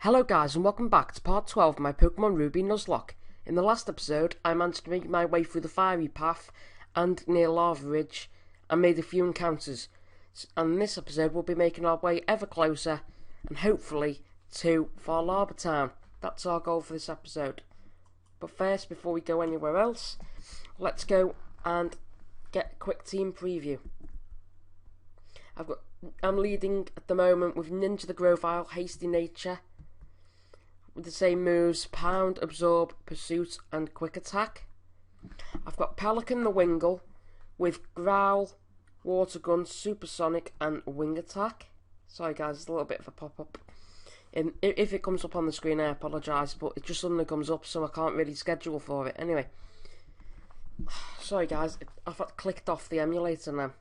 Hello guys and welcome back to part 12 of my Pokemon Ruby Nuzlocke. In the last episode I managed to make my way through the fiery path and near Lava Ridge and made a few encounters. And in this episode we'll be making our way ever closer and hopefully to Far Lava Town. That's our goal for this episode. But first, before we go anywhere else, let's go and get a quick team preview. I'm leading at the moment with Ninja the Grovyle, Hasty Nature, with the same moves: Pound, Absorb, Pursuit and Quick Attack. I've got Pelican the Wingull with Growl, Water Gun, Supersonic and Wing Attack. Sorry guys, it's a little bit of a pop-up. If it comes up on the screen I apologise, but it just suddenly comes up so I can't really schedule for it. Anyway, sorry guys, I've clicked off the emulator now.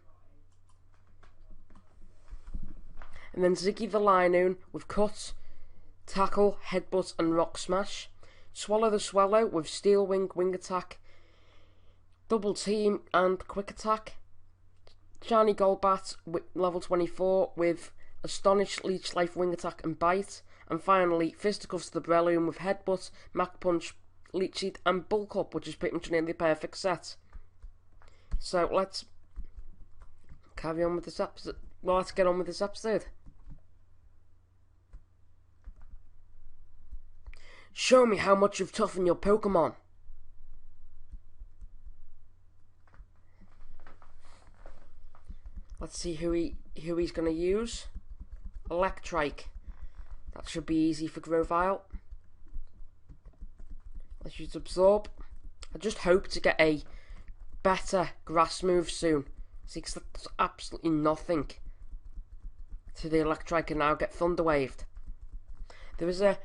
And then Ziggy the Linoon with Cut, Tackle, Headbutt and Rock Smash. Swallow the Swallow with Steel Wing, Wing Attack, Double Team and Quick Attack. Shiny Golbat with level 24 with Astonish, Leech Life, Wing Attack and Bite. And finally Fisticuffs the Breloom with Headbutt, Mach Punch, Leech Seed and Bulk Up, which is pretty much nearly the perfect set. So let's carry on with this episode. Well, let's get on with this episode. Show me how much you've toughened your Pokemon. Let's see who he's going to use. Electrike. That should be easy for Grovyle. Let's use Absorb. I just hope to get a better grass move soon. See, 'cause that's absolutely nothing to the Electrike, and now get Thunder Waved. There is an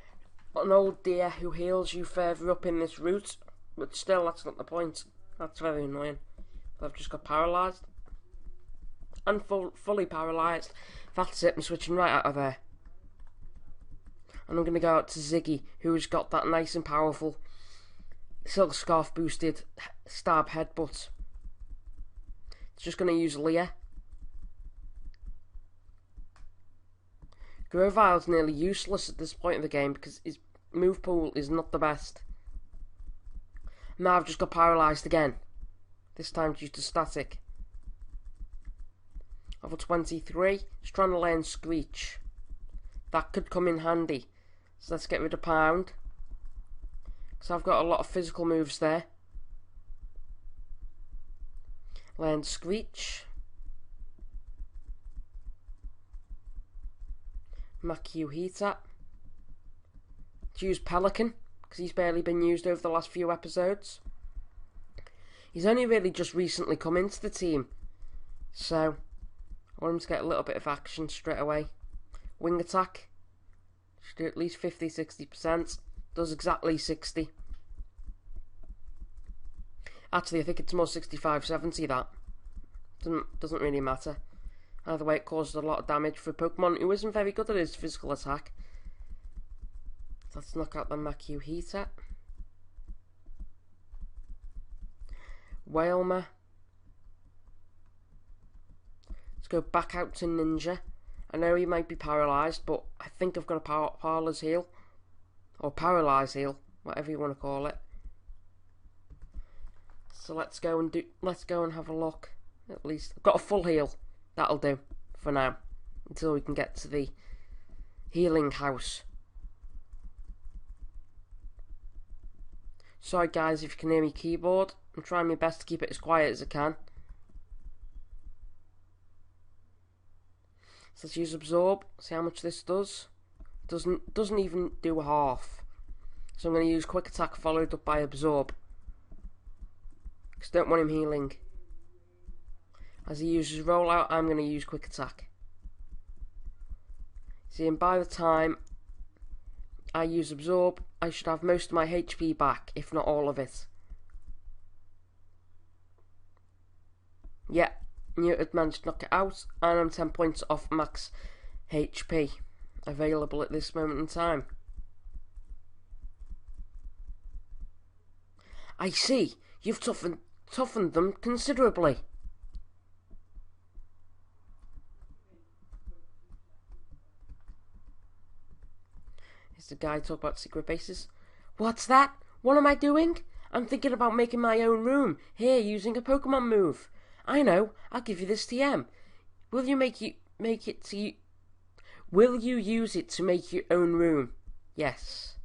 old deer who heals you further up in this route, but still, that's not the point. That's very annoying. But I've just got paralysed. And fully paralysed. That's it, I'm switching right out of there. And I'm going to go out to Ziggy, who has got that nice and powerful Silk Scarf boosted Stab Headbutt. It's just going to use Leer. Grovyle's nearly useless at this point of the game because his move pool is not the best. Now I've just got paralysed again. This time due to static. Level 23. Just trying to learn Screech. That could come in handy. So let's get rid of Pound. Because I've got a lot of physical moves there. Learn Screech. Makuhita. To use Pelican, because he's barely been used over the last few episodes. He's only really just recently come into the team, so I want him to get a little bit of action straight away. Wing Attack. Should do at least 50-60%. Does exactly 60. Actually, I think it's more 65-70 that. Doesn't really matter. Either way, it causes a lot of damage for a Pokemon who isn't very good at his physical attack. Let's knock out the Makuhita. Wailmer. Let's go back out to Ninja. I know he might be paralysed, but I think I've got a Parlor's Heal. Or Paralyze Heal, whatever you want to call it. So let's go and have a look. At least I've got a full heal. That'll do for now, until we can get to the healing house. Sorry guys if you can hear me keyboard. I'm trying my best to keep it as quiet as I can. So let's use Absorb, see how much this does. Doesn't even do half. So I'm going to use Quick Attack followed up by Absorb. Because I don't want him healing. As he uses Rollout, I'm going to use Quick Attack. See, and by the time I use Absorb, I should have most of my HP back, if not all of it. Yeah, Newt managed to knock it out, and I'm 10 points off max HP available at this moment in time. I see, you've toughened them considerably. Is the guy talk about secret bases? What's that? What am I doing? I'm thinking about making my own room here using a Pokemon move. I know. I'll give you this TM. Will you use it to make your own room? Yes.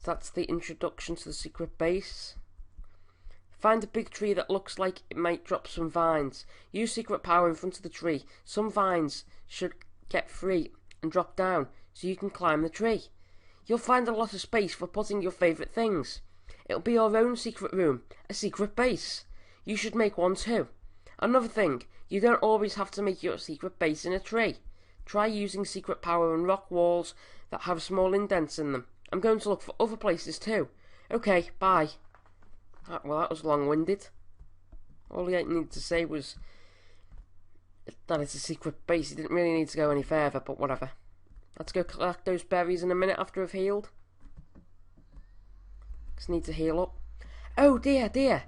That's the introduction to the secret base. Find a big tree that looks like it might drop some vines. Use secret power in front of the tree. Some vines should get free and drop down so you can climb the tree. You'll find a lot of space for putting your favourite things. It'll be your own secret room, a secret base. You should make one too. Another thing, you don't always have to make your secret base in a tree. Try using secret power on rock walls that have small indents in them. I'm going to look for other places too. Okay, bye. Well, that was long-winded. All he needed to say was that it's a secret base. He didn't really need to go any further, but whatever. Let's go collect those berries in a minute after I've healed. Just need to heal up. Oh dear, dear.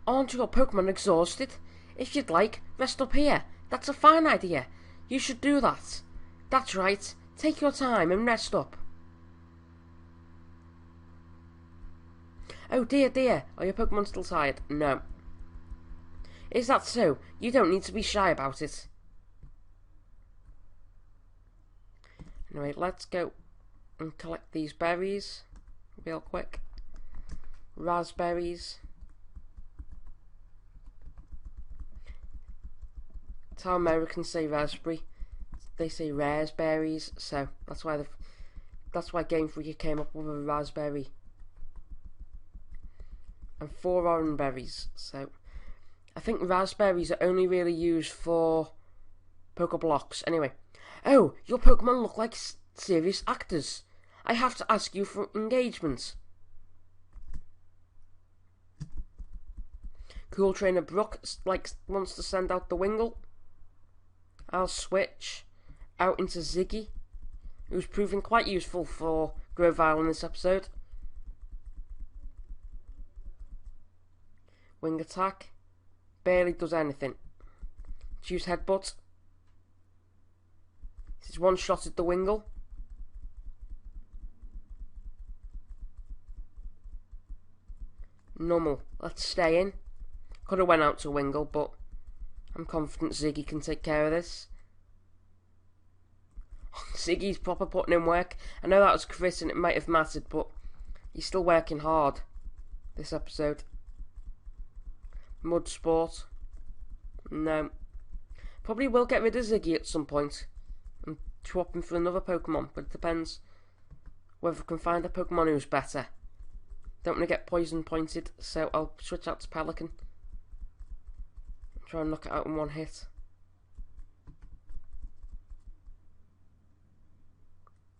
Aren't your Pokemon exhausted? If you'd like, rest up here. That's a fine idea. You should do that. That's right. Take your time and rest up. Oh dear, dear. Are your Pokemon still tired? No. Is that so? You don't need to be shy about it. Anyway, let's go and collect these berries real quick. Raspberries. That's how Americans say raspberry. They say raspberries, so that's why Game Freak came up with a raspberry. And 4 orange berries. So I think raspberries are only really used for Pokeblocks. Anyway. Oh, your Pokemon look like serious actors. I have to ask you for engagement. Cool Trainer Brook wants to send out the Wingull. I'll switch out into Ziggy, who's proving quite useful for Grovyle in this episode. Wing attack. Barely does anything. Choose Headbutt. This is one shot at the Wingull. Normal. Let's stay in. Could have went out to Wingull, but I'm confident Ziggy can take care of this. Ziggy's proper putting in work. I know that was Chris and it might have mattered, but he's still working hard this episode. Mud Sport. No. Probably will get rid of Ziggy at some point and swap him for another Pokemon, but it depends whether we can find a Pokemon who's better. Don't want to get poison pointed, so I'll switch out to Pelican. Try and knock it out in one hit.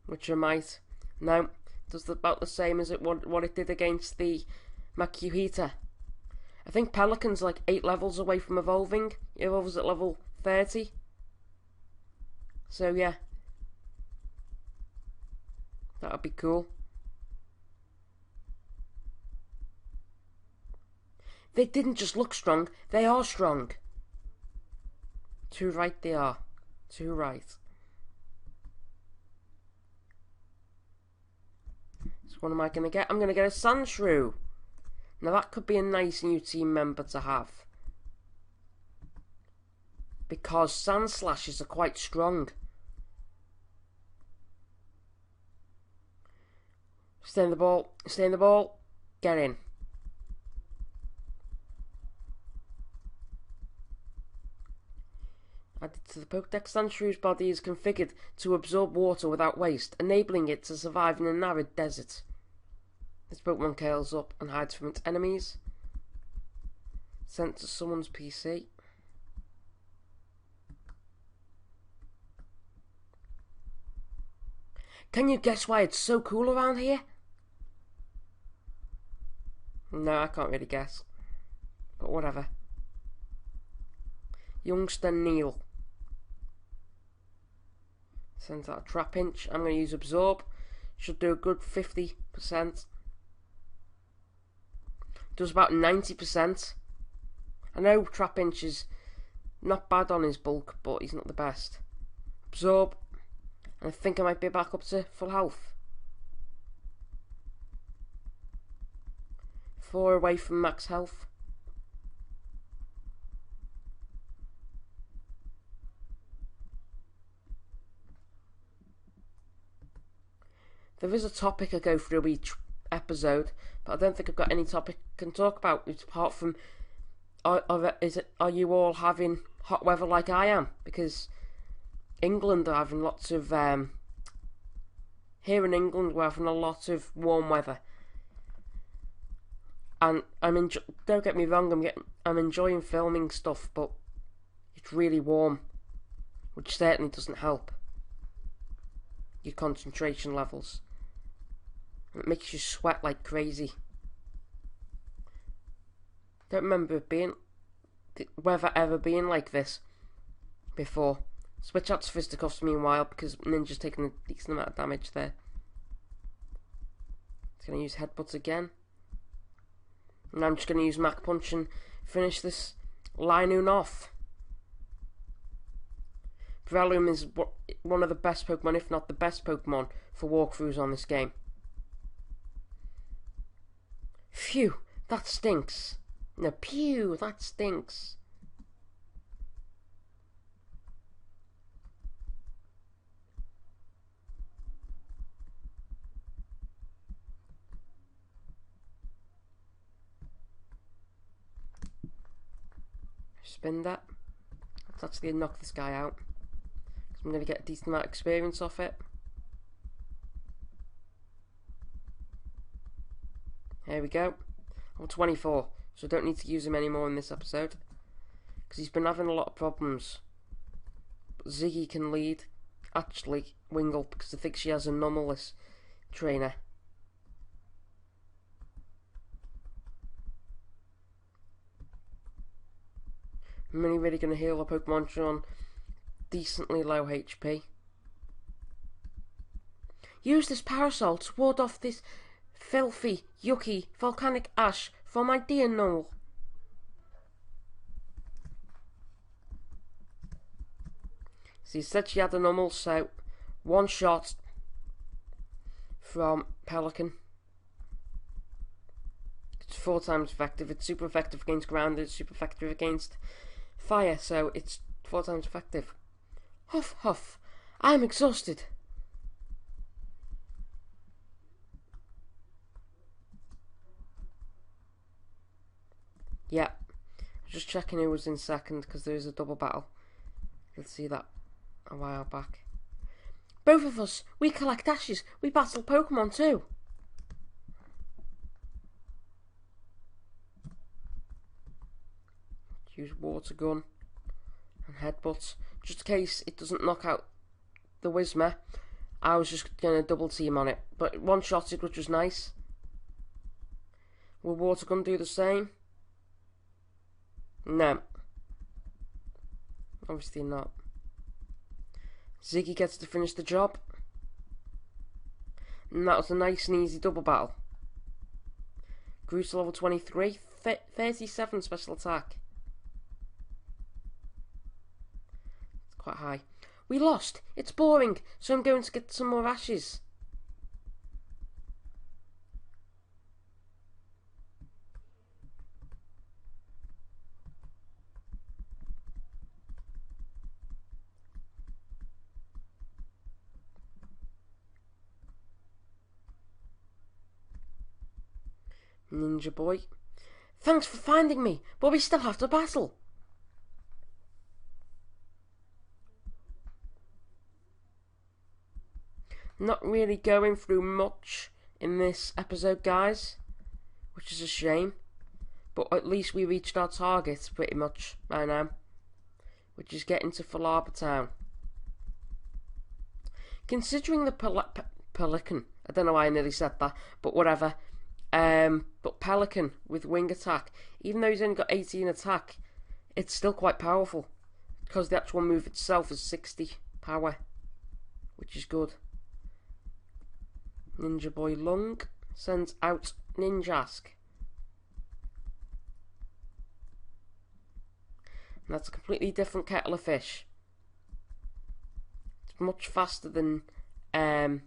Which I might. No, does about the same as what it did against the Makuhita. I think Pelican's like 8 levels away from evolving. It evolves at level 30. So yeah. That would be cool. They didn't just look strong, they are strong. Too right they are. Too right. So what am I going to get? I'm going to get a Sandshrew. Now that could be a nice new team member to have. Because Sand Slashes are quite strong. Stay in the ball. Stay in the ball. Get in. Added to the Pokedex, Sandshrew's body is configured to absorb water without waste, enabling it to survive in an arid desert. This Pokemon curls up and hides from its enemies. Sent to someone's PC. Can you guess why it's so cool around here? No, I can't really guess. But whatever. Youngster Neil. Sends out a Trapinch. I'm going to use Absorb. Should do a good 50%. Does about 90%. I know Trapinch is not bad on his bulk, but he's not the best. Absorb. And I think I might be back up to full health. 4 away from max health. There is a topic I go through each episode, but I don't think I've got any topic I can talk about apart from are you all having hot weather like I am? Because England are having lots of here in England we're having a lot of warm weather, and don't get me wrong, I'm enjoying filming stuff, but it's really warm, which certainly doesn't help your concentration levels. It makes you sweat like crazy. Don't remember the weather ever being like this before. Switch out to fisticuffs meanwhile because Ninja's taking a decent amount of damage there. It's going to use headbutts again. And I'm just going to use Mach Punch and finish this Linoon off. Breloom is one of the best Pokemon, if not the best Pokemon, for walkthroughs on this game. Phew, that stinks. No, pew, that stinks. Spin that. Let's actually knock this guy out, because I'm going to get a decent amount of experience off it. Here we go. I'm 24, so I don't need to use him anymore in this episode, because he's been having a lot of problems. But Ziggy can lead, actually, Wingle, because I think she has a anomalous trainer. I'm only really going to heal a Pokemon on decently low HP. Use this parasol to ward off this filthy, yucky, volcanic ash from my dear Null. So you said she had a normal, so one shot from Pelican. It's 4 times effective. It's super effective against ground, it's super effective against fire, so it's 4 times effective. Huff, huff. I'm exhausted. Yeah. Just checking who was in second, because there is a double battle. Let's see that a while back. Both of us, we collect ashes. We battle Pokemon too. Use water gun and headbutts, just in case it doesn't knock out the Whismur. I was just going to double team on it, but one shot it, which was nice. Will water gun do the same? No. Obviously not. Ziggy gets to finish the job. And that was a nice and easy double battle. Grew to level 23, 37 special attack. It's quite high. We lost. It's boring, so I'm going to get some more ashes. Ninja boy. Thanks for finding me, but we still have to battle. Not really going through much in this episode, guys, which is a shame. But at least we reached our target pretty much by now, which is getting to Falaba Town. Considering the Pelican, I don't know why I nearly said that, but whatever. But Pelican with wing attack, even though he's only got 18 attack, it's still quite powerful, because the actual move itself is 60 power, which is good. Ninja Boy Lung sends out Ninjask. And that's a completely different kettle of fish. It's much faster than Ninkada,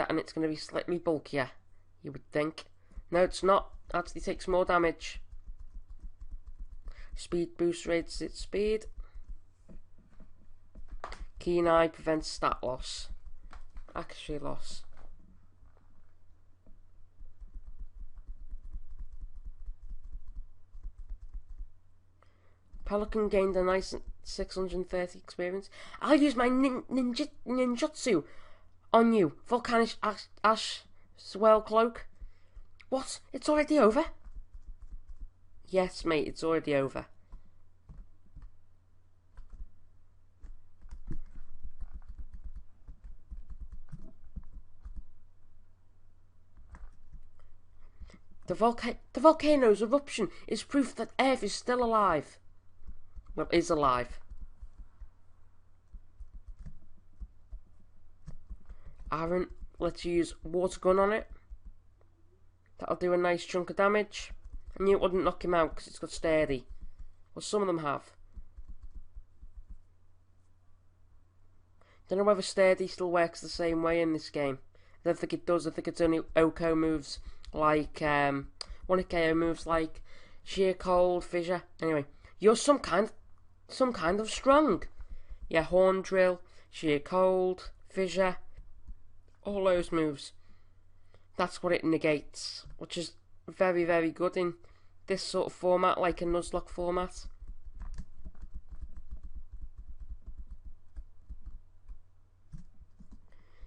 and it's going to be slightly bulkier, you would think. No, it's not. Actually takes more damage. Speed boost raises its speed. Keen Eye prevents stat loss. Accuracy loss. Pelican gained a nice 630 experience. I'll use my ninjutsu on you. Volcanic Ash Swell Cloak. What? It's already over? Yes, mate, it's already over. The volcano's eruption is proof that Earth is still alive. Well, is alive. Aaron, let's use water gun on it. That'll do a nice chunk of damage. I knew it wouldn't knock him out because it's got sturdy. Well, some of them have. Don't know whether sturdy still works the same way in this game. I don't think it does. I think it's only Oko moves like one of KO moves like sheer cold, fissure. Anyway, you're some kind of strong. Yeah, horn drill, sheer cold, fissure, all those moves. That's what it negates, which is very, very good in this sort of format, like a nuzlocke format.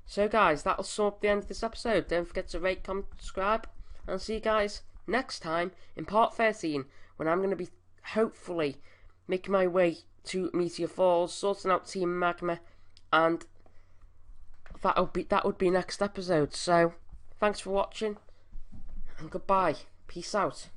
So guys, that'll sum up the end of this episode. Don't forget to rate, comment, subscribe, and I'll see you guys next time in part 13, when I'm going to be hopefully making my way to Meteor Falls, sorting out Team Magma, and that would be next episode. So thanks for watching, and goodbye. Peace out.